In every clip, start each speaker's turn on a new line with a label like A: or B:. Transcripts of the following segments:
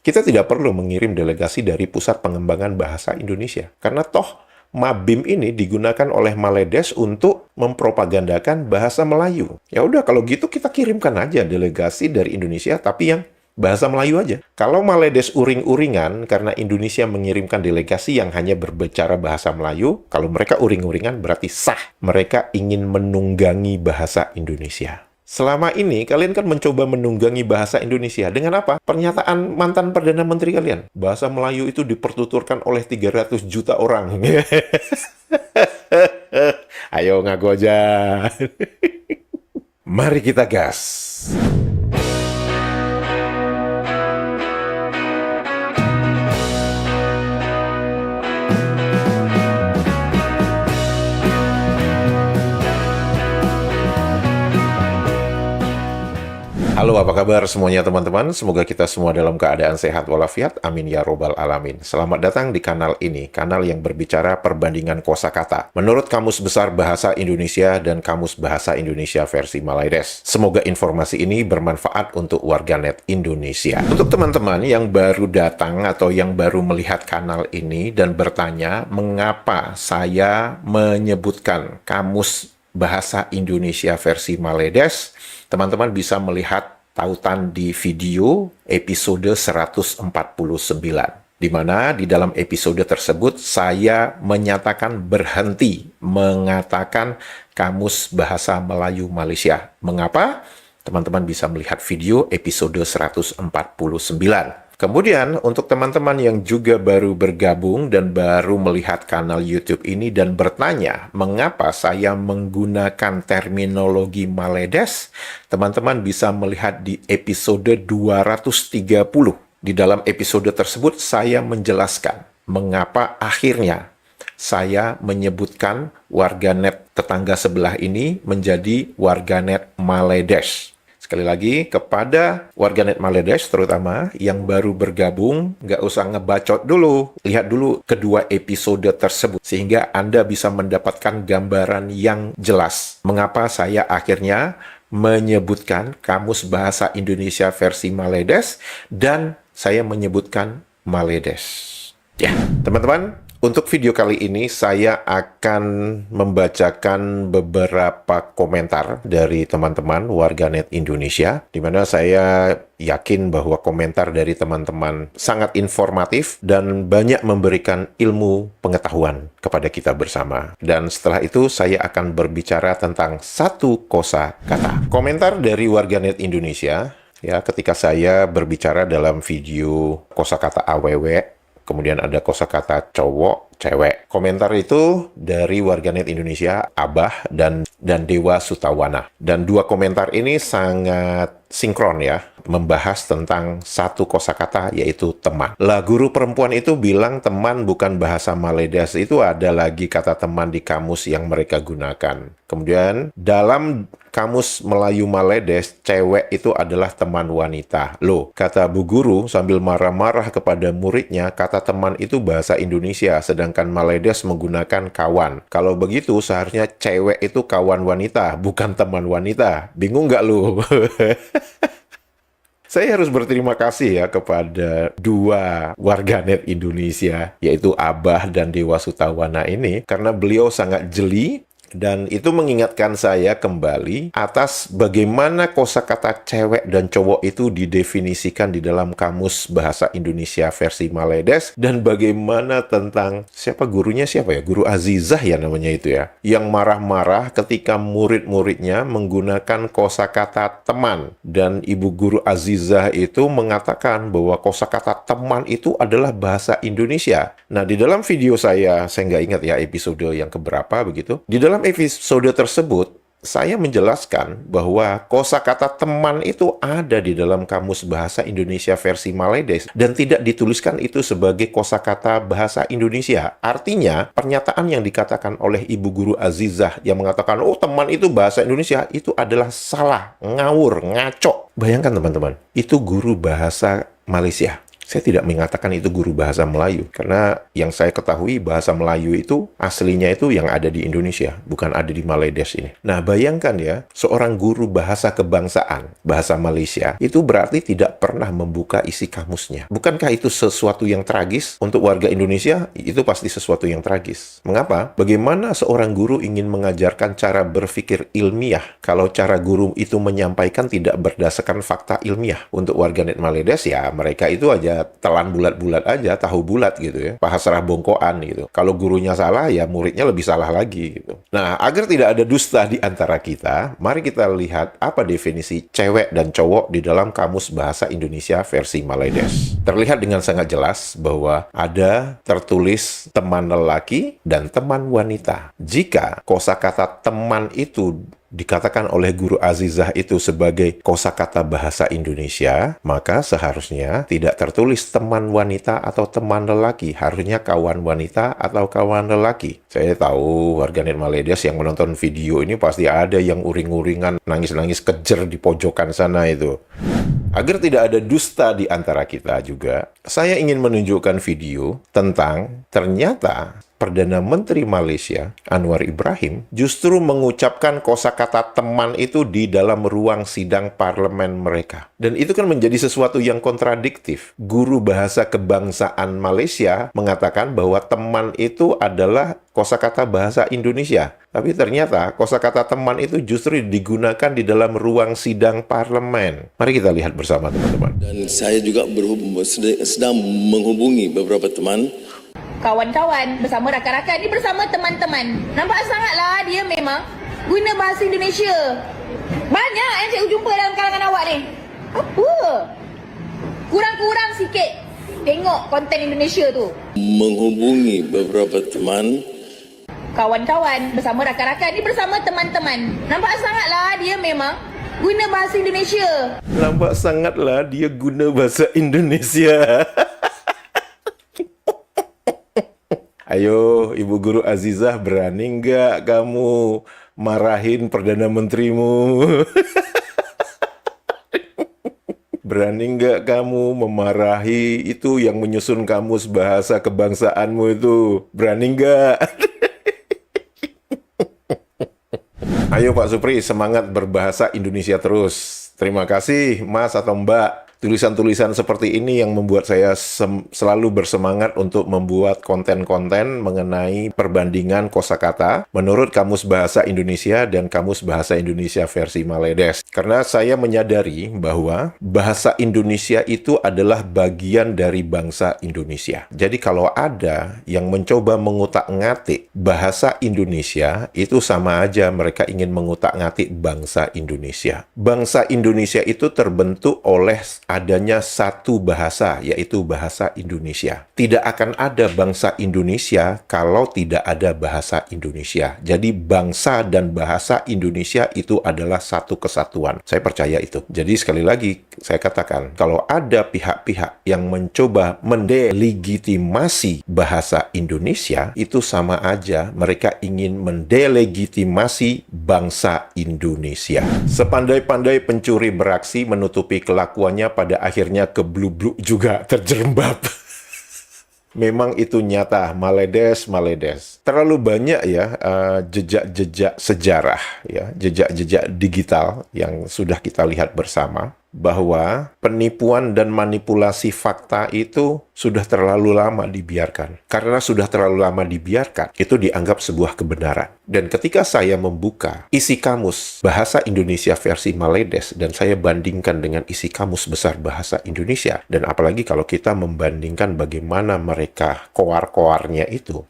A: Kita tidak perlu mengirim delegasi dari Pusat Pengembangan Bahasa Indonesia. Karena toh Mabim ini digunakan oleh Maledes untuk mempropagandakan bahasa Melayu. Ya udah, kalau gitu kita kirimkan aja delegasi dari Indonesia, tapi yang bahasa Melayu aja. Kalau Maledes uring-uringan karena Indonesia mengirimkan delegasi yang hanya berbicara bahasa Melayu, kalau mereka uring-uringan berarti sah. Mereka ingin menunggangi bahasa Indonesia. Selama ini, kalian kan mencoba menunggangi bahasa Indonesia. Dengan apa? Pernyataan mantan Perdana Menteri kalian. Bahasa Melayu itu dipertuturkan oleh 300 juta orang. Ayo ngaku aja. Mari kita gas. Halo, apa kabar semuanya teman-teman? Semoga kita semua dalam keadaan sehat walafiat. Amin ya robbal alamin. Selamat datang di kanal ini, kanal yang berbicara perbandingan kosakata menurut Kamus Besar Bahasa Indonesia dan Kamus Bahasa Indonesia versi Maledes. Semoga informasi ini bermanfaat untuk warganet Indonesia. Untuk teman-teman yang baru datang atau yang baru melihat kanal ini dan bertanya mengapa saya menyebutkan Kamus Bahasa Indonesia versi Maledes, teman-teman bisa melihat tautan di video episode 149. Di mana di dalam episode tersebut saya menyatakan berhenti mengatakan Kamus Bahasa Melayu Malaysia. Mengapa? Teman-teman bisa melihat video episode 149. Kemudian, untuk teman-teman yang juga baru bergabung dan baru melihat kanal YouTube ini dan bertanya mengapa saya menggunakan terminologi Maledes, teman-teman bisa melihat di episode 230. Di dalam episode tersebut, saya menjelaskan mengapa akhirnya saya menyebutkan warganet tetangga sebelah ini menjadi warganet Maledes. Sekali lagi, kepada warganet Maledes terutama yang baru bergabung, nggak usah ngebacot dulu. Lihat dulu kedua episode tersebut, sehingga Anda bisa mendapatkan gambaran yang jelas. Mengapa saya akhirnya menyebutkan Kamus Bahasa Indonesia versi Maledes, dan saya menyebutkan Maledes. Ya, teman-teman, untuk video kali ini saya akan membacakan beberapa komentar dari teman-teman warganet Indonesia, di mana saya yakin bahwa komentar dari teman-teman sangat informatif dan banyak memberikan ilmu pengetahuan kepada kita bersama. Dan setelah itu saya akan berbicara tentang satu kosakata. Komentar dari warganet Indonesia, ya, ketika saya berbicara dalam video kosakata AWW, kemudian ada kosakata cowok, cewek. Komentar itu dari warganet Indonesia, Abah dan Dewa Sutawana. Dan dua komentar ini sangat sinkron ya, membahas tentang satu kosakata yaitu teman. Lah, guru perempuan itu bilang teman bukan bahasa Maledes, itu ada lagi kata teman di kamus yang mereka gunakan. Kemudian dalam Kamus Melayu Maledes, cewek itu adalah teman wanita. Loh, kata bu guru sambil marah-marah kepada muridnya, kata teman itu bahasa Indonesia, sedangkan Maledes menggunakan kawan. Kalau begitu, seharusnya cewek itu kawan wanita, bukan teman wanita. Bingung nggak lu? Saya harus berterima kasih ya kepada dua warganet Indonesia, yaitu Abah dan Dewa Sutawana ini, karena beliau sangat jeli. Dan itu mengingatkan saya kembali atas bagaimana kosakata cewek dan cowok itu didefinisikan di dalam Kamus Bahasa Indonesia versi Maledes, dan bagaimana tentang gurunya siapa ya? Guru Azizah ya namanya itu ya. Yang marah-marah ketika murid-muridnya menggunakan kosakata teman, dan Ibu Guru Azizah itu mengatakan bahwa kosakata teman itu adalah bahasa Indonesia. Nah, di dalam video saya nggak ingat ya episode yang keberapa begitu. Di dalam episode tersebut, saya menjelaskan bahwa kosakata teman itu ada di dalam Kamus Bahasa Indonesia versi Maledes dan tidak dituliskan itu sebagai kosakata bahasa Indonesia. Artinya, pernyataan yang dikatakan oleh Ibu Guru Azizah yang mengatakan, oh teman itu bahasa Indonesia, itu adalah salah, ngawur, ngaco. Bayangkan teman-teman, itu guru bahasa Malaysia. Saya tidak mengatakan itu guru bahasa Melayu, karena yang saya ketahui bahasa Melayu itu aslinya itu yang ada di Indonesia, bukan ada di Maledes ini. Nah, bayangkan ya, seorang guru bahasa kebangsaan, bahasa Malaysia, itu berarti tidak pernah membuka isi kamusnya. Bukankah itu sesuatu yang tragis untuk warga Indonesia? Itu pasti sesuatu yang tragis. Mengapa? Bagaimana seorang guru ingin mengajarkan cara berpikir ilmiah kalau cara guru itu menyampaikan tidak berdasarkan fakta ilmiah? Untuk warganet Maledes ya, mereka itu aja telan bulat-bulat aja, tahu bulat gitu ya, pasrah bongkoan gitu. Kalau gurunya salah, ya muridnya lebih salah lagi gitu. Nah, agar tidak ada dusta di antara kita, mari kita lihat apa definisi cewek dan cowok di dalam Kamus Bahasa Indonesia versi Maledes. Terlihat dengan sangat jelas bahwa ada tertulis teman lelaki dan teman wanita. Jika kosakata teman itu dikatakan oleh Guru Azizah itu sebagai kosakata bahasa Indonesia, maka seharusnya tidak tertulis teman wanita atau teman lelaki, harusnya kawan wanita atau kawan lelaki. Saya tahu warganet Maledes yang menonton video ini pasti ada yang uring-uringan, nangis-nangis kejer di pojokan sana itu. Agar tidak ada dusta di antara kita juga, saya ingin menunjukkan video tentang ternyata Perdana Menteri Malaysia, Anwar Ibrahim, justru mengucapkan kosakata teman itu di dalam ruang sidang parlemen mereka. Dan itu kan menjadi sesuatu yang kontradiktif. Guru bahasa kebangsaan Malaysia mengatakan bahwa teman itu adalah kosakata bahasa Indonesia. Tapi ternyata kosakata teman itu justru digunakan di dalam ruang sidang parlemen. Mari kita lihat bersama, teman-teman.
B: Dan saya juga sedang menghubungi beberapa teman.
C: Kawan-kawan, bersama rakan-rakan, ni bersama teman-teman. Nampak sangatlah dia memang guna bahasa Indonesia. Banyak yang cikgu jumpa dalam kalangan awak ni. Apa? Kurang-kurang sikit tengok konten Indonesia tu.
B: Menghubungi beberapa teman.
C: Kawan-kawan, bersama rakan-rakan, ni bersama teman-teman. Nampak sangatlah dia memang guna bahasa Indonesia.
A: Nampak sangatlah dia guna bahasa Indonesia. Ayo, Ibu Guru Azizah, berani nggak kamu marahin Perdana Menterimu? Berani nggak kamu memarahi itu yang menyusun kamus bahasa kebangsaanmu itu? Berani nggak? Ayo Pak Supri, semangat berbahasa Indonesia terus. Terima kasih Mas atau Mbak. Tulisan-tulisan seperti ini yang membuat saya selalu bersemangat untuk membuat konten-konten mengenai perbandingan kosakata menurut Kamus Bahasa Indonesia dan Kamus Bahasa Indonesia versi Maledes. Karena saya menyadari bahwa bahasa Indonesia itu adalah bagian dari bangsa Indonesia. Jadi kalau ada yang mencoba mengutak-ngatik bahasa Indonesia, itu sama aja mereka ingin mengutak-ngatik bangsa Indonesia. Bangsa Indonesia itu terbentuk oleh adanya satu bahasa, yaitu bahasa Indonesia. Tidak akan ada bangsa Indonesia kalau tidak ada bahasa Indonesia. Jadi bangsa dan bahasa Indonesia itu adalah satu kesatuan. Saya percaya itu. Jadi sekali lagi saya katakan, kalau ada pihak-pihak yang mencoba mendelegitimasi bahasa Indonesia, itu sama aja mereka ingin mendelegitimasi bangsa Indonesia. Sepandai-pandai pencuri beraksi menutupi kelakuannya, pada akhirnya keblubluk juga terjerembab. Memang itu nyata, Maledes. Terlalu banyak ya jejak-jejak sejarah, ya, jejak-jejak digital yang sudah kita lihat bersama, bahwa penipuan dan manipulasi fakta itu sudah terlalu lama dibiarkan. Karena sudah terlalu lama dibiarkan, itu dianggap sebuah kebenaran. Dan ketika saya membuka isi kamus bahasa Indonesia versi Maledes, dan saya bandingkan dengan isi kamus besar bahasa Indonesia, dan apalagi kalau kita membandingkan bagaimana mereka koar-koarnya itu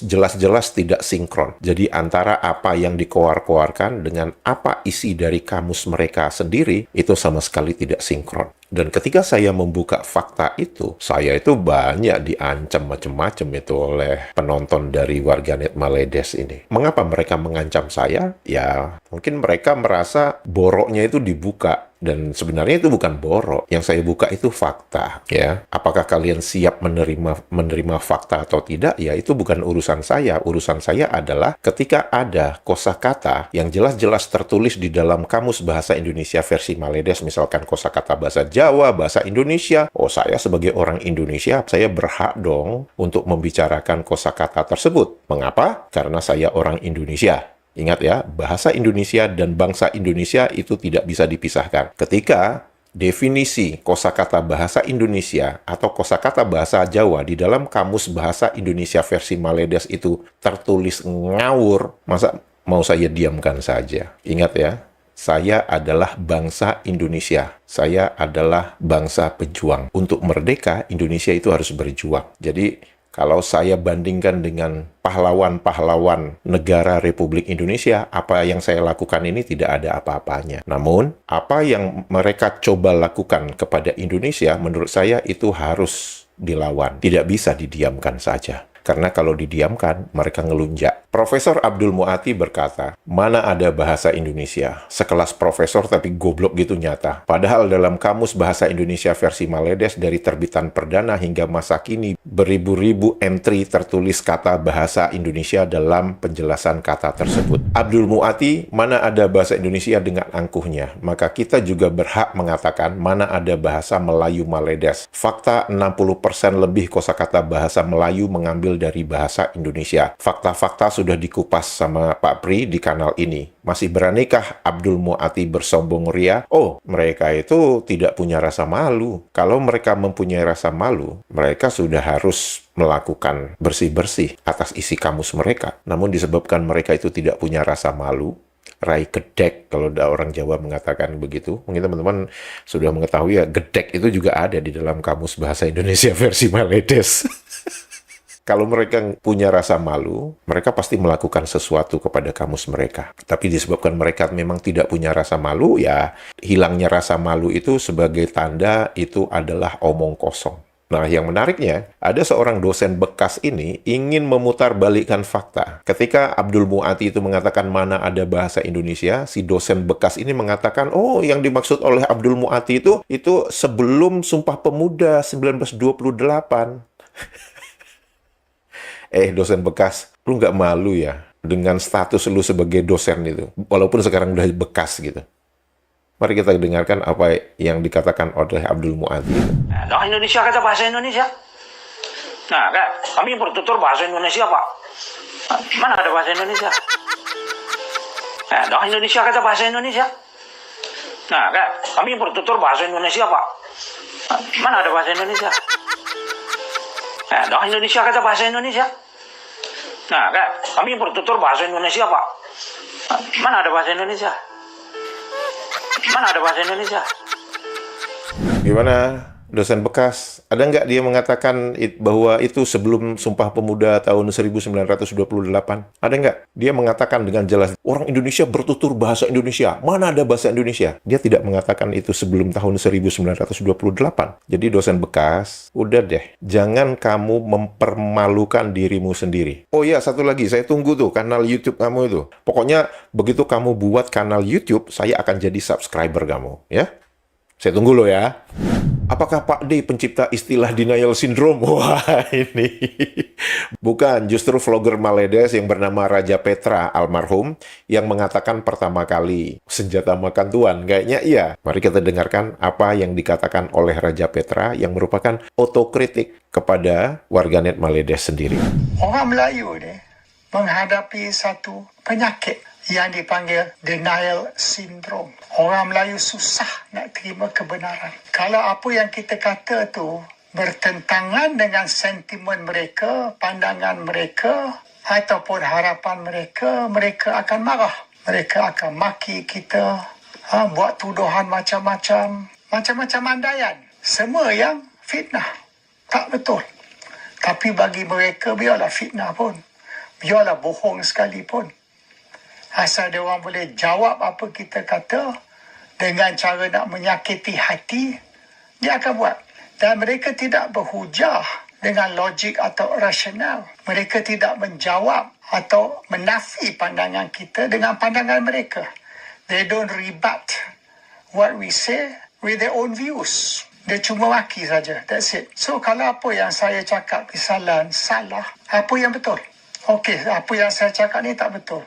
A: jelas-jelas tidak sinkron. Jadi antara apa yang dikoar-koarkan dengan apa isi dari kamus mereka sendiri, itu sama sekali tidak sinkron. Dan ketika saya membuka fakta itu, saya itu banyak diancam macam-macam itu oleh penonton dari warganet Maledes ini. Mengapa mereka mengancam saya? Ya, mungkin mereka merasa boroknya itu dibuka. Dan sebenarnya itu bukan borok. Yang saya buka itu fakta, ya. Apakah kalian siap menerima fakta atau tidak? Ya, itu bukan urusan saya. Urusan saya adalah ketika ada kosakata yang jelas-jelas tertulis di dalam Kamus Bahasa Indonesia versi Maledes, misalkan kosakata bahasa Jawa, bahasa Indonesia. Oh, saya sebagai orang Indonesia, saya berhak dong untuk membicarakan kosakata tersebut. Mengapa? Karena saya orang Indonesia. Ingat ya, bahasa Indonesia dan bangsa Indonesia itu tidak bisa dipisahkan. Ketika definisi kosakata bahasa Indonesia atau kosakata bahasa Jawa di dalam Kamus Bahasa Indonesia versi Maledes itu tertulis ngawur, masa mau saya diamkan saja? Ingat ya, saya adalah bangsa Indonesia. Saya adalah bangsa pejuang. Untuk merdeka, Indonesia itu harus berjuang. Jadi, kalau saya bandingkan dengan pahlawan-pahlawan negara Republik Indonesia, apa yang saya lakukan ini tidak ada apa-apanya. Namun, apa yang mereka coba lakukan kepada Indonesia, menurut saya itu harus dilawan. Tidak bisa didiamkan saja. Karena kalau didiamkan, mereka ngelunjak. Profesor Abdul Muati berkata, mana ada bahasa Indonesia? Sekelas profesor tapi goblok gitu nyata. Padahal dalam Kamus Bahasa Indonesia versi Maledes dari terbitan perdana hingga masa kini, beribu-ribu entry tertulis kata bahasa Indonesia dalam penjelasan kata tersebut. Abdul Muati, mana ada bahasa Indonesia dengan angkuhnya? Maka kita juga berhak mengatakan mana ada bahasa Melayu Maledes. Fakta 60% lebih kosakata bahasa Melayu mengambil dari bahasa Indonesia. Fakta-fakta sudah dikupas sama Pak Pri di kanal ini. Masih beranikah Abdul Muati bersombong ria? Oh, mereka itu tidak punya rasa malu. Kalau mereka mempunyai rasa malu, mereka sudah harus melakukan bersih-bersih atas isi kamus mereka. Namun disebabkan mereka itu tidak punya rasa malu, rai gedek, kalau ada orang Jawa mengatakan begitu. Mungkin teman-teman sudah mengetahui ya, gedek itu juga ada di dalam Kamus Bahasa Indonesia versi Maledes. Kalau mereka punya rasa malu, mereka pasti melakukan sesuatu kepada kamus mereka. Tapi disebabkan mereka memang tidak punya rasa malu, ya hilangnya rasa malu itu sebagai tanda itu adalah omong kosong. Nah, yang menariknya, ada seorang dosen bekas ini ingin memutarbalikkan fakta. Ketika Abdul Muati itu mengatakan mana ada bahasa Indonesia, si dosen bekas ini mengatakan, oh yang dimaksud oleh Abdul Muati itu sebelum Sumpah Pemuda 1928. Dosen bekas, lu nggak malu ya dengan status lu sebagai dosen itu, walaupun sekarang udah bekas gitu. Mari kita dengarkan apa yang dikatakan oleh Abdul Muati.
D: Nah, Indonesia kata bahasa Indonesia. Nah, kan, kami bertutur bahasa Indonesia, Pak. Mana ada bahasa Indonesia? Nah, Indonesia kata bahasa Indonesia. Nah, kan, kami bertutur bahasa Indonesia, Pak. Mana ada bahasa Indonesia? Nah, Indonesia kata bahasa Indonesia. Nah, kan, kami bertutur bahasa Indonesia, Pak. Mana ada bahasa Indonesia? Mana ada bahasa Indonesia?
A: Gimana, dosen bekas? Ada nggak dia mengatakan bahwa itu sebelum Sumpah Pemuda tahun 1928? Ada nggak? Dia mengatakan dengan jelas, orang Indonesia bertutur bahasa Indonesia. Mana ada bahasa Indonesia? Dia tidak mengatakan itu sebelum tahun 1928. Jadi dosen bekas, udah deh. Jangan kamu mempermalukan dirimu sendiri. Oh iya, satu lagi. Saya tunggu tuh kanal YouTube kamu itu. Pokoknya begitu kamu buat kanal YouTube, saya akan jadi subscriber kamu. Ya? Saya tunggu loh ya. Apakah Pak D pencipta istilah denial syndrome? Wah, ini bukan, justru vlogger Maledes yang bernama Raja Petra almarhum yang mengatakan pertama kali senjata makan tuan. Kayaknya iya. Mari kita dengarkan apa yang dikatakan oleh Raja Petra yang merupakan otokritik kepada warganet Maledes sendiri.
E: Orang Melayu ni menghadapi satu penyakit yang dipanggil denial syndrome. Orang Melayu susah nak terima kebenaran. Kalau apa yang kita kata tu bertentangan dengan sentimen mereka, pandangan mereka ataupun harapan mereka, mereka akan marah. Mereka akan maki kita, buat tuduhan macam-macam andaian. Semua yang fitnah. Tak betul. Tapi bagi mereka, biarlah fitnah pun. Biarlah bohong sekalipun. Asal dia orang boleh jawab apa kita kata dengan cara nak menyakiti hati, dia akan buat. Dan mereka tidak berhujah dengan logik atau rasional. Mereka tidak menjawab atau menafi pandangan kita dengan pandangan mereka. They don't rebut what we say with their own views. Dia cuma maki saja. That's it. So kalau apa yang saya cakap kesalahan, salah. Apa yang betul? Okey, apa yang saya cakap ni tak betul.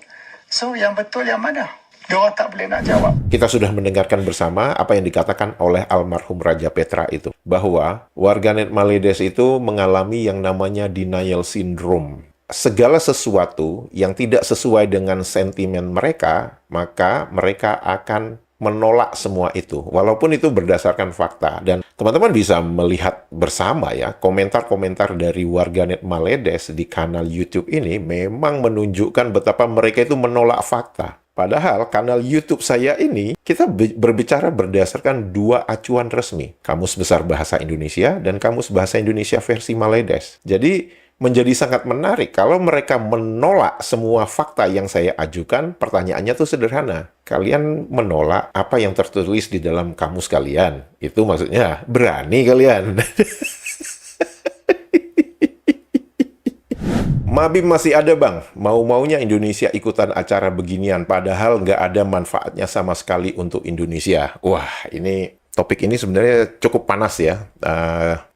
E: So yang betul yang mana? Diorang tak boleh nak jawab.
A: Kita sudah mendengarkan bersama apa yang dikatakan oleh almarhum Raja Petra itu. Bahwa warganet Maledes itu mengalami yang namanya denial syndrome. Segala sesuatu yang tidak sesuai dengan sentimen mereka, maka mereka akan menolak semua itu, walaupun itu berdasarkan fakta. Dan teman-teman bisa melihat bersama ya, komentar-komentar dari warganet Maledes di kanal YouTube ini memang menunjukkan betapa mereka itu menolak fakta. Padahal kanal YouTube saya ini, kita berbicara berdasarkan dua acuan resmi. Kamus Besar Bahasa Indonesia dan Kamus Bahasa Indonesia versi Maledes. Jadi, menjadi sangat menarik kalau mereka menolak semua fakta yang saya ajukan. Pertanyaannya tuh sederhana. Kalian menolak apa yang tertulis di dalam kamus kalian? Itu maksudnya berani kalian. Mabim masih ada, Bang. Mau-maunya Indonesia ikutan acara beginian, padahal nggak ada manfaatnya sama sekali untuk Indonesia. Wah, topik ini sebenarnya cukup panas ya.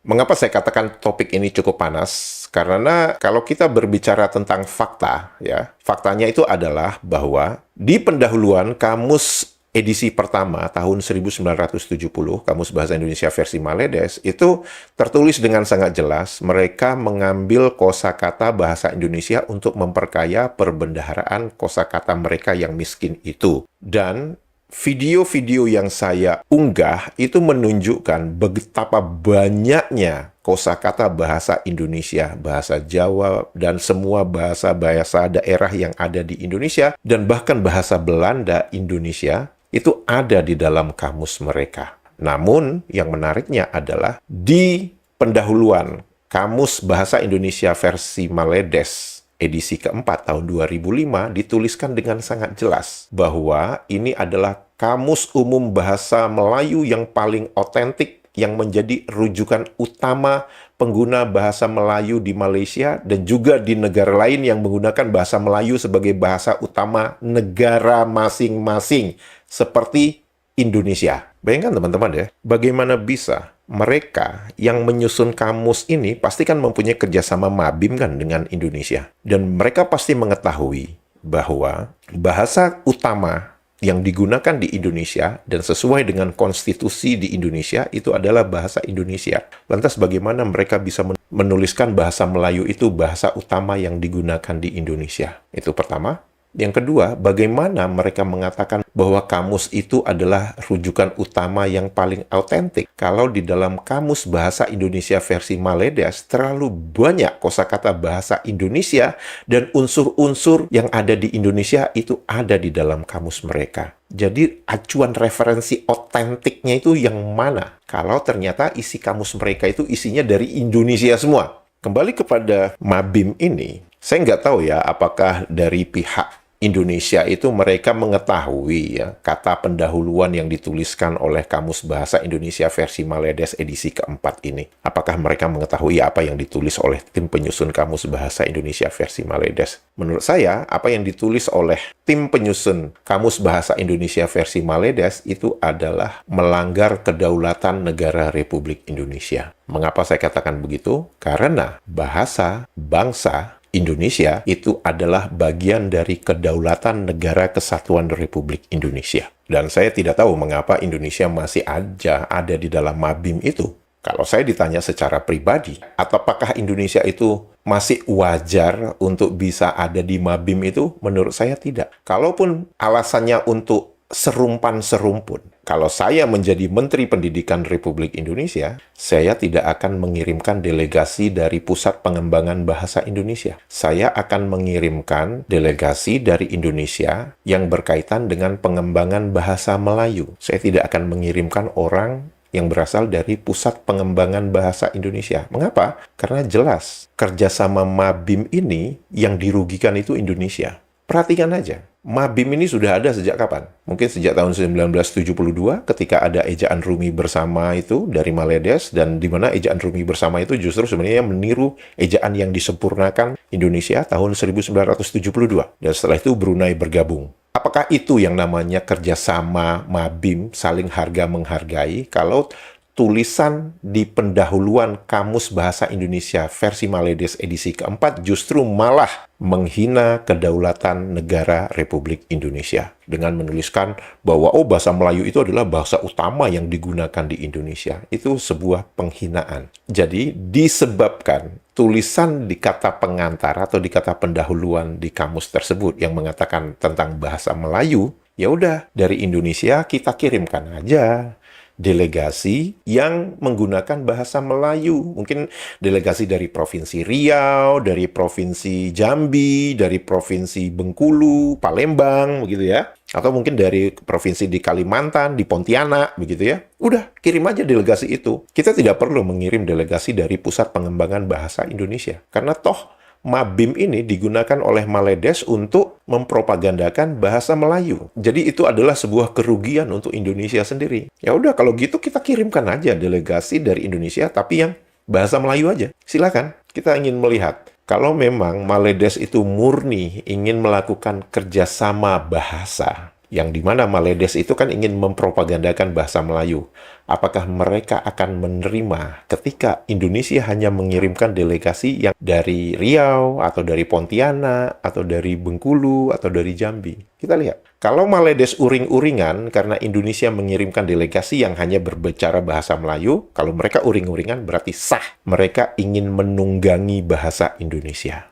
A: Mengapa saya katakan topik ini cukup panas? Karena kalau kita berbicara tentang fakta, ya, faktanya itu adalah bahwa di pendahuluan kamus edisi pertama tahun 1970, Kamus Bahasa Indonesia versi Maledes, itu tertulis dengan sangat jelas, mereka mengambil kosakata bahasa Indonesia untuk memperkaya perbendaharaan kosakata mereka yang miskin itu. Dan video-video yang saya unggah itu menunjukkan betapa banyaknya kosakata bahasa Indonesia, bahasa Jawa, dan semua bahasa-bahasa daerah yang ada di Indonesia, dan bahkan bahasa Belanda Indonesia, itu ada di dalam kamus mereka. Namun, yang menariknya adalah di pendahuluan Kamus Bahasa Indonesia versi Maledes edisi keempat tahun 2005 dituliskan dengan sangat jelas bahwa ini adalah kamus umum bahasa Melayu yang paling otentik yang menjadi rujukan utama pengguna bahasa Melayu di Malaysia dan juga di negara lain yang menggunakan bahasa Melayu sebagai bahasa utama negara masing-masing seperti Indonesia. Bayangkan teman-teman ya, bagaimana bisa mereka yang menyusun kamus ini pasti kan mempunyai kerjasama Mabim kan dengan Indonesia. Dan mereka pasti mengetahui bahwa bahasa utama yang digunakan di Indonesia dan sesuai dengan konstitusi di Indonesia itu adalah bahasa Indonesia. Lantas bagaimana mereka bisa menuliskan bahasa Melayu itu bahasa utama yang digunakan di Indonesia? Itu pertama. Yang kedua, bagaimana mereka mengatakan bahwa kamus itu adalah rujukan utama yang paling autentik kalau di dalam Kamus Bahasa Indonesia versi Maledes terlalu banyak kosakata bahasa Indonesia dan unsur-unsur yang ada di Indonesia itu ada di dalam kamus mereka. Jadi acuan referensi otentiknya itu yang mana? Kalau ternyata isi kamus mereka itu isinya dari Indonesia semua. Kembali kepada Mabim ini, saya nggak tahu ya apakah dari pihak Indonesia itu mereka mengetahui ya kata pendahuluan yang dituliskan oleh Kamus Bahasa Indonesia versi Maledes edisi keempat ini. Apakah mereka mengetahui apa yang ditulis oleh tim penyusun Kamus Bahasa Indonesia versi Maledes? Menurut saya, apa yang ditulis oleh tim penyusun Kamus Bahasa Indonesia versi Maledes itu adalah melanggar kedaulatan negara Republik Indonesia. Mengapa saya katakan begitu? Karena bahasa, bangsa, Indonesia itu adalah bagian dari kedaulatan Negara Kesatuan Republik Indonesia. Dan saya tidak tahu mengapa Indonesia masih aja ada di dalam Mabim itu. Kalau saya ditanya secara pribadi, apakah Indonesia itu masih wajar untuk bisa ada di Mabim itu? Menurut saya tidak. Kalaupun alasannya untuk serumpan-serumpun, kalau saya menjadi Menteri Pendidikan Republik Indonesia, saya tidak akan mengirimkan delegasi dari Pusat Pengembangan Bahasa Indonesia. Saya akan mengirimkan delegasi dari Indonesia yang berkaitan dengan pengembangan bahasa Melayu. Saya tidak akan mengirimkan orang yang berasal dari Pusat Pengembangan Bahasa Indonesia. Mengapa? Karena jelas, kerjasama Mabim ini yang dirugikan itu Indonesia. Perhatikan aja, Mabim ini sudah ada sejak kapan? Mungkin sejak tahun 1972 ketika ada ejaan Rumi Bersama itu dari Maledes, dan di mana ejaan Rumi Bersama itu justru sebenarnya meniru ejaan yang disempurnakan Indonesia tahun 1972. Dan setelah itu Brunei bergabung. Apakah itu yang namanya kerjasama Mabim, saling harga menghargai, kalau tulisan di pendahuluan Kamus Bahasa Indonesia versi Maledes edisi keempat justru malah menghina kedaulatan negara Republik Indonesia dengan menuliskan bahwa bahasa Melayu itu adalah bahasa utama yang digunakan di Indonesia. Itu sebuah penghinaan. Jadi disebabkan tulisan di kata pengantar atau di kata pendahuluan di kamus tersebut yang mengatakan tentang bahasa Melayu, ya udah dari Indonesia kita kirimkan aja delegasi yang menggunakan bahasa Melayu. Mungkin delegasi dari Provinsi Riau, dari Provinsi Jambi, dari Provinsi Bengkulu, Palembang, begitu ya. Atau mungkin dari provinsi di Kalimantan, di Pontianak, begitu ya. Udah, kirim aja delegasi itu. Kita tidak perlu mengirim delegasi dari Pusat Pengembangan Bahasa Indonesia. Karena toh Mabim ini digunakan oleh Maledes untuk mempropagandakan bahasa Melayu. Jadi itu adalah sebuah kerugian untuk Indonesia sendiri. Ya udah kalau gitu kita kirimkan aja delegasi dari Indonesia tapi yang bahasa Melayu aja. Silakan. Kita ingin melihat kalau memang Maledes itu murni ingin melakukan kerjasama bahasa, yang dimana Maledes itu kan ingin mempropagandakan bahasa Melayu. Apakah mereka akan menerima ketika Indonesia hanya mengirimkan delegasi yang dari Riau, atau dari Pontianak, atau dari Bengkulu, atau dari Jambi? Kita lihat. Kalau Maledes uring-uringan karena Indonesia mengirimkan delegasi yang hanya berbicara bahasa Melayu, kalau mereka uring-uringan berarti sah. Mereka ingin menunggangi bahasa Indonesia.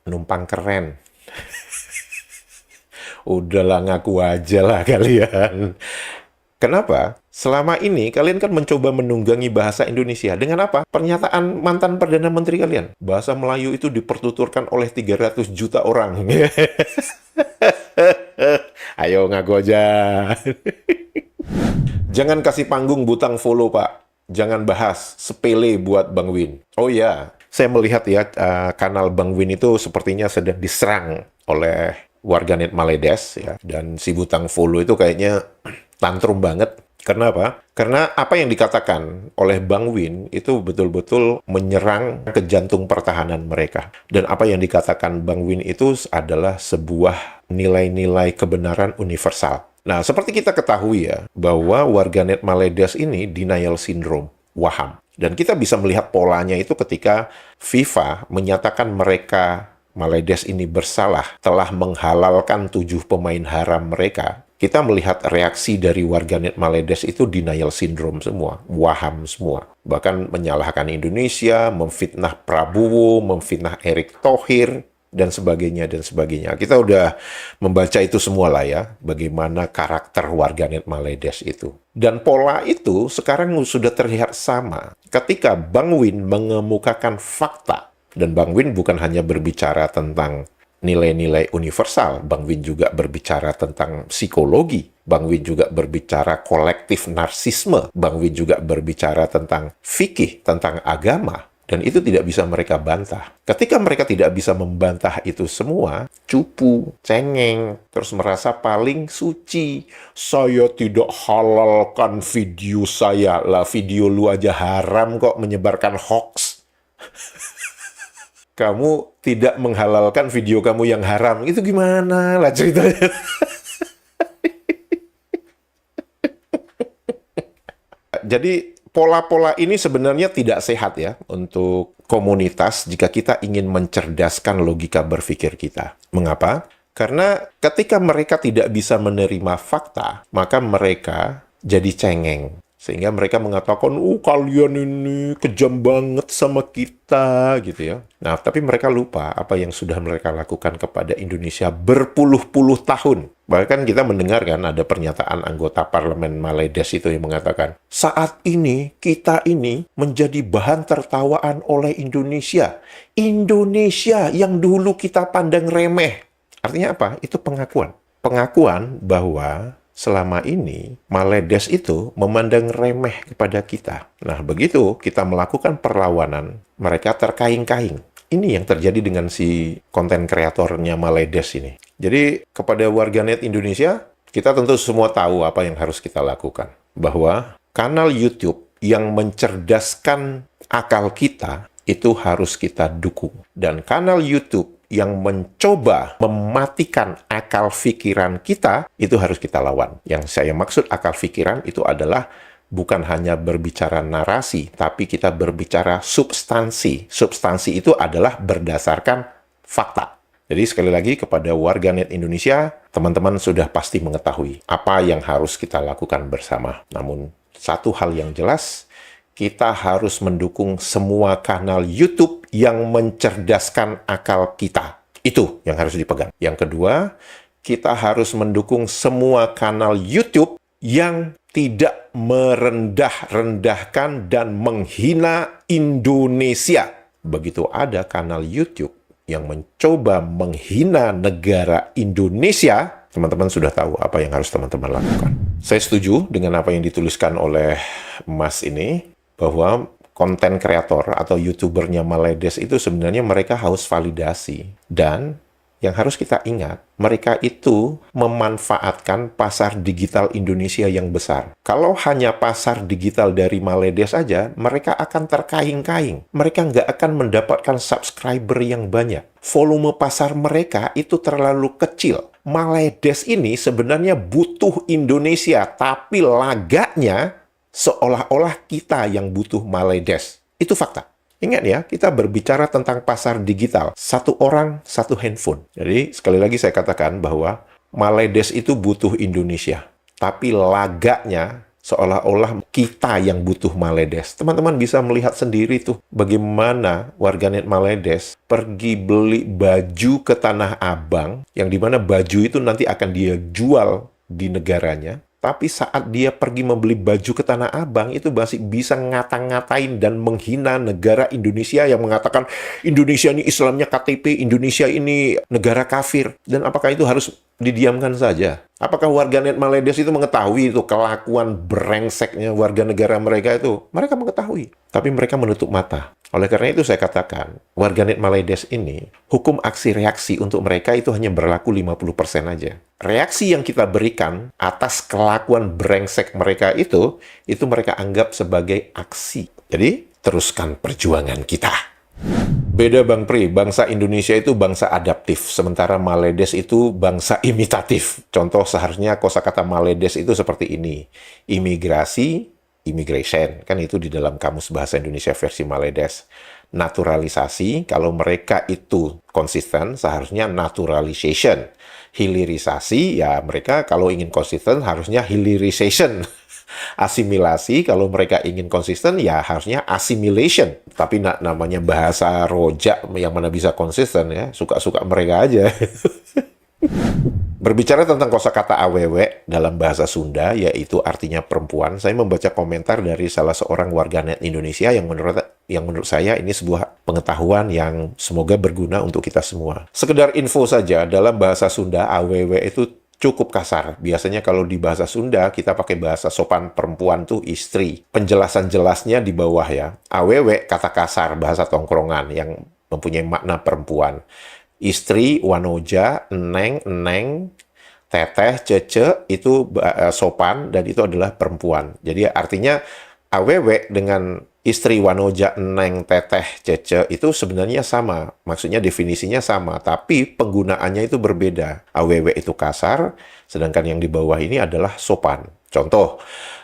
A: Numpang keren. Udahlah ngaku aja lah kalian. Kenapa? Selama ini kalian kan mencoba menunggangi bahasa Indonesia. Dengan apa? Pernyataan mantan Perdana Menteri kalian. Bahasa Melayu itu dipertuturkan oleh 300 juta orang. Ayo ngaku aja. Jangan kasih panggung butang follow, Pak. Jangan bahas sepele buat Bang Win. Oh ya, saya melihat ya kanal Bang Win itu sepertinya sedang diserang oleh warganet Maledes ya, dan si butang follow itu kayaknya tantrum banget. Karena apa? Karena apa yang dikatakan oleh Bang Win itu betul-betul menyerang ke jantung pertahanan mereka. Dan apa yang dikatakan Bang Win itu adalah sebuah nilai-nilai kebenaran universal. Nah, seperti kita ketahui ya, bahwa warganet Maledes ini denial syndrome, waham. Dan kita bisa melihat polanya itu ketika FIFA menyatakan mereka Maledes ini bersalah, telah menghalalkan 7 pemain haram mereka. Kita melihat reaksi dari warganet Maledes itu denial syndrome semua, waham semua. Bahkan menyalahkan Indonesia, memfitnah Prabowo, memfitnah Erick Thohir, dan sebagainya, dan sebagainya. Kita udah membaca itu semua lah ya, bagaimana karakter warganet Maledes itu. Dan pola itu sekarang sudah terlihat sama. Ketika Bang Win mengemukakan fakta, dan Bang Win bukan hanya berbicara tentang nilai-nilai universal, Bang Win juga berbicara tentang psikologi, Bang Win juga berbicara kolektif narsisme, Bang Win juga berbicara tentang fikih, tentang agama, dan itu tidak bisa mereka bantah. Ketika mereka tidak bisa membantah itu semua, cupu, cengeng, terus merasa paling suci. Saya tidak halalkan video saya. Lah, video lu aja haram kok menyebarkan hoax. Kamu tidak menghalalkan video kamu yang haram. Itu gimana lah ceritanya? Jadi pola-pola ini sebenarnya tidak sehat ya untuk komunitas jika kita ingin mencerdaskan logika berpikir kita. Mengapa? Karena ketika mereka tidak bisa menerima fakta, maka mereka jadi cengeng. Sehingga mereka mengatakan, kalian ini kejam banget sama kita, gitu ya. Nah, tapi mereka lupa apa yang sudah mereka lakukan kepada Indonesia berpuluh-puluh tahun. Bahkan kita mendengar kan ada pernyataan anggota parlemen Maledes itu yang mengatakan, saat ini kita ini menjadi bahan tertawaan oleh Indonesia. Indonesia yang dulu kita pandang remeh. Artinya apa? Itu pengakuan. Pengakuan bahwa selama ini, Maledes itu memandang remeh kepada kita. Nah, begitu kita melakukan perlawanan, mereka terkaing-kaing. Ini yang terjadi dengan si konten kreatornya Maledes ini. Jadi, kepada warganet Indonesia, kita tentu semua tahu apa yang harus kita lakukan. Bahwa kanal YouTube yang mencerdaskan akal kita, itu harus kita dukung. Dan kanal YouTube yang mencoba mematikan akal pikiran kita, itu harus kita lawan. Yang saya maksud akal pikiran itu adalah bukan hanya berbicara narasi, tapi kita berbicara substansi. Substansi itu adalah berdasarkan fakta. Jadi sekali lagi kepada warganet Indonesia, teman-teman sudah pasti mengetahui apa yang harus kita lakukan bersama. Namun satu hal yang jelas, kita harus mendukung semua kanal YouTube yang mencerdaskan akal kita. Itu yang harus dipegang. Yang kedua, kita harus mendukung semua kanal YouTube yang tidak merendah-rendahkan dan menghina Indonesia. Begitu ada kanal YouTube yang mencoba menghina negara Indonesia, teman-teman sudah tahu apa yang harus teman-teman lakukan. Saya setuju dengan apa yang dituliskan oleh Mas ini, bahwa konten kreator atau YouTubernya Maledes itu sebenarnya mereka harus validasi. Dan yang harus kita ingat, mereka itu memanfaatkan pasar digital Indonesia yang besar. Kalau hanya pasar digital dari Maledes saja, mereka akan terkaing-kaing. Mereka nggak akan mendapatkan subscriber yang banyak. Volume pasar mereka itu terlalu kecil. Maledes ini sebenarnya butuh Indonesia, tapi lagaknya seolah-olah kita yang butuh Maledes. Itu fakta. Ingat ya, kita berbicara tentang pasar digital. Satu orang, satu handphone. Jadi, sekali lagi saya katakan bahwa Maledes itu butuh Indonesia. Tapi lagaknya seolah-olah kita yang butuh Maledes. Teman-teman bisa melihat sendiri tuh bagaimana warganet Maledes pergi beli baju ke Tanah Abang, yang dimana baju itu nanti akan dia jual di negaranya. Tapi saat dia pergi membeli baju ke Tanah Abang, itu masih bisa ngata-ngatain dan menghina negara Indonesia yang mengatakan Indonesia ini Islamnya KTP, Indonesia ini negara kafir. Dan apakah itu harus didiamkan saja? Apakah warganet Maledes itu mengetahui itu kelakuan brengseknya warga negara mereka itu? Mereka mengetahui, tapi mereka menutup mata. Oleh karena itu saya katakan, warganet Maledes ini, hukum aksi reaksi untuk mereka itu hanya berlaku 50% aja. Reaksi yang kita berikan atas kelakuan brengsek mereka itu mereka anggap sebagai aksi. Jadi, teruskan perjuangan kita. Beda Bang Pri, bangsa Indonesia itu bangsa adaptif, sementara Maledes itu bangsa imitatif. Contoh seharusnya kosakata Maledes itu seperti ini. Imigrasi, immigration, kan itu di dalam Kamus Bahasa Indonesia versi Maledes. Naturalisasi, kalau mereka itu konsisten, seharusnya naturalization. Hilirisasi, ya mereka kalau ingin konsisten, harusnya hilirization. Asimilasi, kalau mereka ingin konsisten, ya harusnya assimilation. Tapi namanya bahasa rojak yang mana bisa konsisten ya, suka-suka mereka aja. Berbicara tentang kosakata awewe dalam bahasa Sunda, yaitu artinya perempuan, saya membaca komentar dari salah seorang warganet Indonesia yang menurut saya ini sebuah pengetahuan yang semoga berguna untuk kita semua. Sekedar info saja, dalam bahasa Sunda, awewe itu cukup kasar. Biasanya kalau di bahasa Sunda, kita pakai bahasa sopan perempuan tuh istri. Penjelasan jelasnya di bawah ya. Awewe, kata kasar, bahasa tongkrongan yang mempunyai makna perempuan. Istri, wanoja, eneng, teteh, cece, itu sopan, dan itu adalah perempuan. Jadi artinya awewe dengan istri, wanoja, eneng, teteh, cece, itu sebenarnya sama. Maksudnya definisinya sama, tapi penggunaannya itu berbeda. Awewe itu kasar, sedangkan yang di bawah ini adalah sopan. Contoh,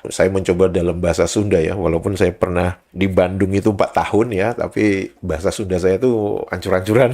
A: saya mencoba dalam bahasa Sunda ya, walaupun saya pernah di Bandung itu 4 tahun ya, tapi bahasa Sunda saya tuh ancur-ancuran.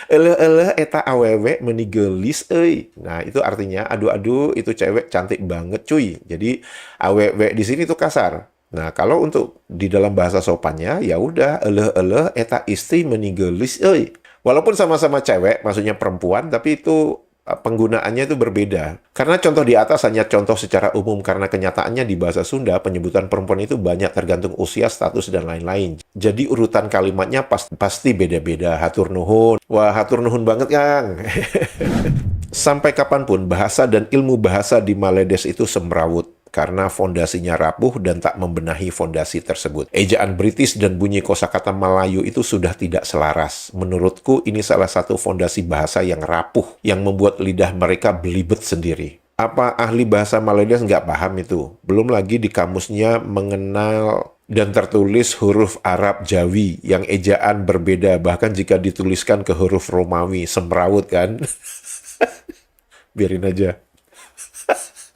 A: Eleh eta awewe menigelis euy. Nah, itu artinya aduh itu cewek cantik banget cuy. Jadi awewe di sini tuh kasar. Nah, kalau untuk di dalam bahasa sopannya ya udah eleh eta istri menigelis euy. Walaupun sama-sama cewek, maksudnya perempuan, tapi itu penggunaannya itu berbeda. Karena contoh di atas hanya contoh secara umum, karena kenyataannya di bahasa Sunda penyebutan perempuan itu banyak tergantung usia, status, dan lain-lain. Jadi urutan kalimatnya pasti beda-beda. Hatur nuhun. Wah, hatur nuhun banget, Kang. Sampai kapanpun bahasa dan ilmu bahasa di Maledes itu semrawut. Karena fondasinya rapuh dan tak membenahi fondasi tersebut. Ejaan British dan bunyi kosakata Melayu itu sudah tidak selaras. Menurutku ini salah satu fondasi bahasa yang rapuh, yang membuat lidah mereka belibet sendiri. Apa ahli bahasa Maledes nggak paham itu? Belum lagi di kamusnya mengenal dan tertulis huruf Arab Jawi yang ejaan berbeda, bahkan jika dituliskan ke huruf Romawi, semrawut kan? Biarin aja.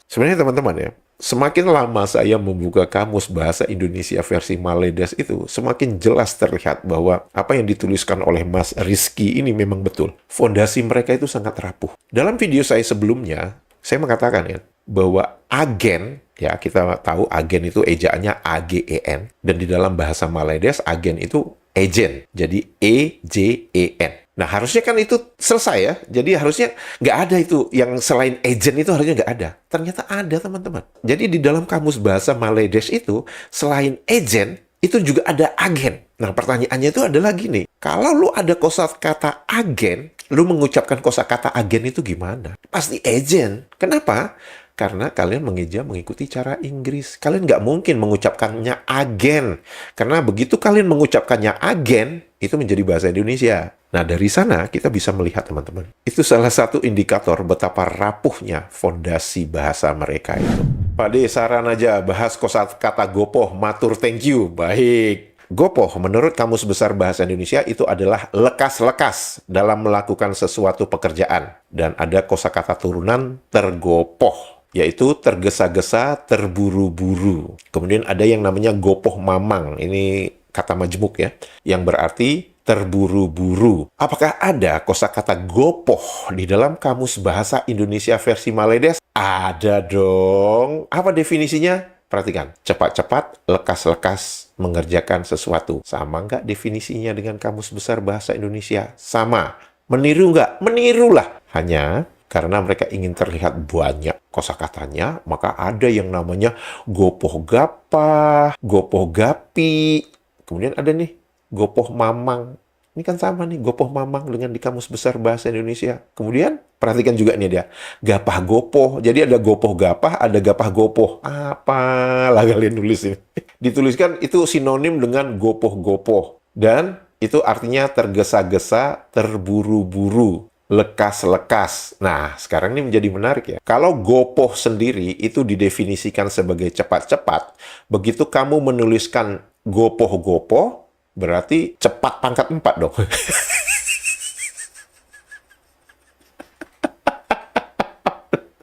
A: Sebenarnya teman-teman ya, semakin lama saya membuka kamus bahasa Indonesia versi Maledes itu, semakin jelas terlihat bahwa apa yang dituliskan oleh Mas Rizky ini memang betul. Fondasi mereka itu sangat rapuh. Dalam video saya sebelumnya, saya mengatakan ya, bahwa agen, ya kita tahu agen itu ejaannya AGEN, dan di dalam bahasa Maledes agen itu agent, jadi EJEN. Nah harusnya kan itu selesai ya, jadi harusnya nggak ada itu yang selain agent itu harusnya nggak ada. Ternyata ada teman-teman. Jadi di dalam kamus bahasa Maledes itu selain agent itu juga ada agen. Nah pertanyaannya itu adalah gini, kalau lu ada kosakata agen, lu mengucapkan kosakata agen itu gimana? Pasti agent. Kenapa? Karena kalian mengeja mengikuti cara Inggris. Kalian nggak mungkin mengucapkannya agen. Karena begitu kalian mengucapkannya agen, itu menjadi bahasa Indonesia. Nah, dari sana kita bisa melihat, teman-teman. Itu salah satu indikator betapa rapuhnya fondasi bahasa mereka itu. Pak D, saran aja bahas kosakata gopoh, matur thank you. Baik. Gopoh, menurut Kamus Besar Bahasa Indonesia, itu adalah lekas-lekas dalam melakukan sesuatu pekerjaan. Dan ada kosakata turunan tergopoh, yaitu tergesa-gesa, terburu-buru. Kemudian ada yang namanya gopoh mamang. Ini kata majemuk ya, yang berarti terburu-buru. Apakah ada kosakata gopoh di dalam Kamus Bahasa Indonesia versi Maledes? Ada dong. Apa definisinya? Perhatikan, cepat-cepat, lekas-lekas mengerjakan sesuatu. Sama nggak definisinya dengan Kamus Besar Bahasa Indonesia? Sama. Meniru nggak? Menirulah. Hanya karena mereka ingin terlihat banyak kosakatanya, maka ada yang namanya gopoh gapah, gopoh gapi. Kemudian ada nih, gopoh mamang. Ini kan sama nih, gopoh mamang dengan di Kamus Besar Bahasa Indonesia. Kemudian, perhatikan juga nih dia, gapah gopoh. Jadi ada gopoh gapah, ada gapah gopoh. Apalah kalian nulis ini. Dituliskan itu sinonim dengan gopoh gopoh. Dan itu artinya tergesa-gesa, terburu-buru, lekas-lekas. Nah, sekarang ini menjadi menarik ya. Kalau gopoh sendiri itu didefinisikan sebagai cepat-cepat, begitu kamu menuliskan gopoh-gopoh, berarti cepat pangkat 4 dong.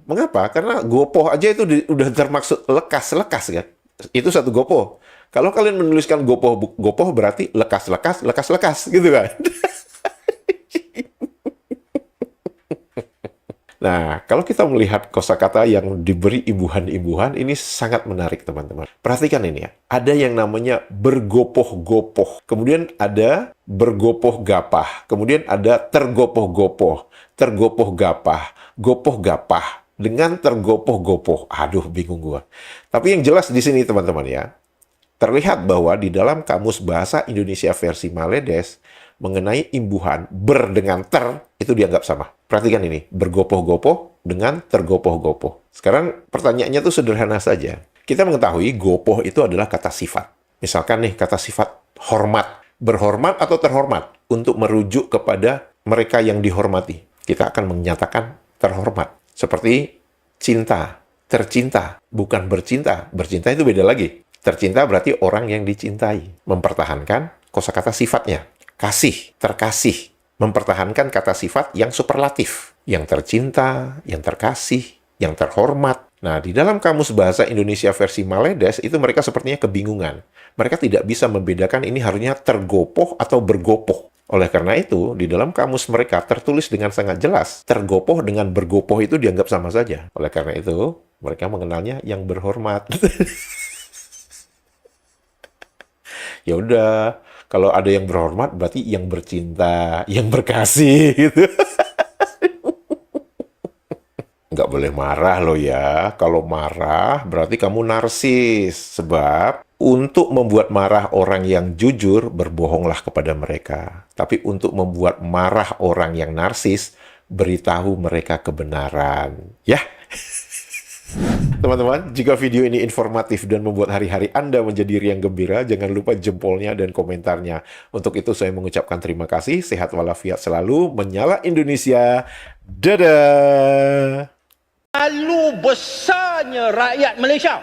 A: Mengapa? Karena gopoh aja itu udah termaksud lekas-lekas kan. Itu satu gopoh. Kalau kalian menuliskan gopoh-gopoh berarti lekas-lekas, lekas-lekas gitu kan. Nah, kalau kita melihat kosakata yang diberi imbuhan-imbuhan, ini sangat menarik, teman-teman. Perhatikan ini ya. Ada yang namanya bergopoh-gopoh. Kemudian ada bergopoh gapah. Kemudian ada tergopoh-gopoh. Tergopoh gapah. Gopoh gapah. Dengan tergopoh-gopoh. Aduh, bingung gua. Tapi yang jelas di sini, teman-teman ya. Terlihat bahwa di dalam Kamus Bahasa Indonesia versi Maledes, mengenai imbuhan ber dengan ter, itu dianggap sama. Perhatikan ini, bergopoh-gopoh dengan tergopoh-gopoh. Sekarang pertanyaannya tuh sederhana saja. Kita mengetahui gopoh itu adalah kata sifat. Misalkan nih, kata sifat hormat. Berhormat atau terhormat? Untuk merujuk kepada mereka yang dihormati. Kita akan menyatakan terhormat. Seperti cinta, tercinta, bukan bercinta. Bercinta itu beda lagi. Tercinta berarti orang yang dicintai. Mempertahankan kosakata sifatnya. Kasih, terkasih. Mempertahankan kata sifat yang superlatif. Yang tercinta, yang terkasih, yang terhormat. Nah, di dalam Kamus Bahasa Indonesia versi Maledes, itu mereka sepertinya kebingungan. Mereka tidak bisa membedakan ini harusnya tergopoh atau bergopoh. Oleh karena itu, di dalam kamus mereka tertulis dengan sangat jelas. Tergopoh dengan bergopoh itu dianggap sama saja. Oleh karena itu, mereka mengenalnya yang berhormat. Ya udah, kalau ada yang berhormat berarti yang bercinta, yang berkasih gitu. Nggak boleh marah loh ya. Kalau marah berarti kamu narsis. Sebab untuk membuat marah orang yang jujur, berbohonglah kepada mereka. Tapi untuk membuat marah orang yang narsis, beritahu mereka kebenaran. Ya. Teman-teman, jika video ini informatif dan membuat hari-hari Anda menjadi riang gembira, jangan lupa jempolnya dan komentarnya. Untuk itu saya mengucapkan terima kasih, sehat walafiat selalu, menyala Indonesia, dadah!
F: Terlalu besarnya rakyat Malaysia,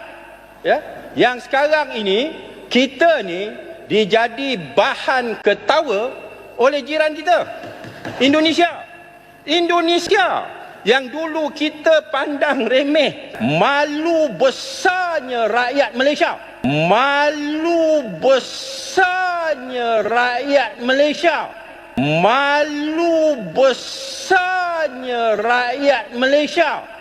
F: ya, yang sekarang ini kita ni dijadi bahan ketawa oleh jiran kita, Indonesia yang dulu kita pandang remeh. Malu besarnya rakyat Malaysia. Malu besarnya rakyat Malaysia. Malu besarnya rakyat Malaysia.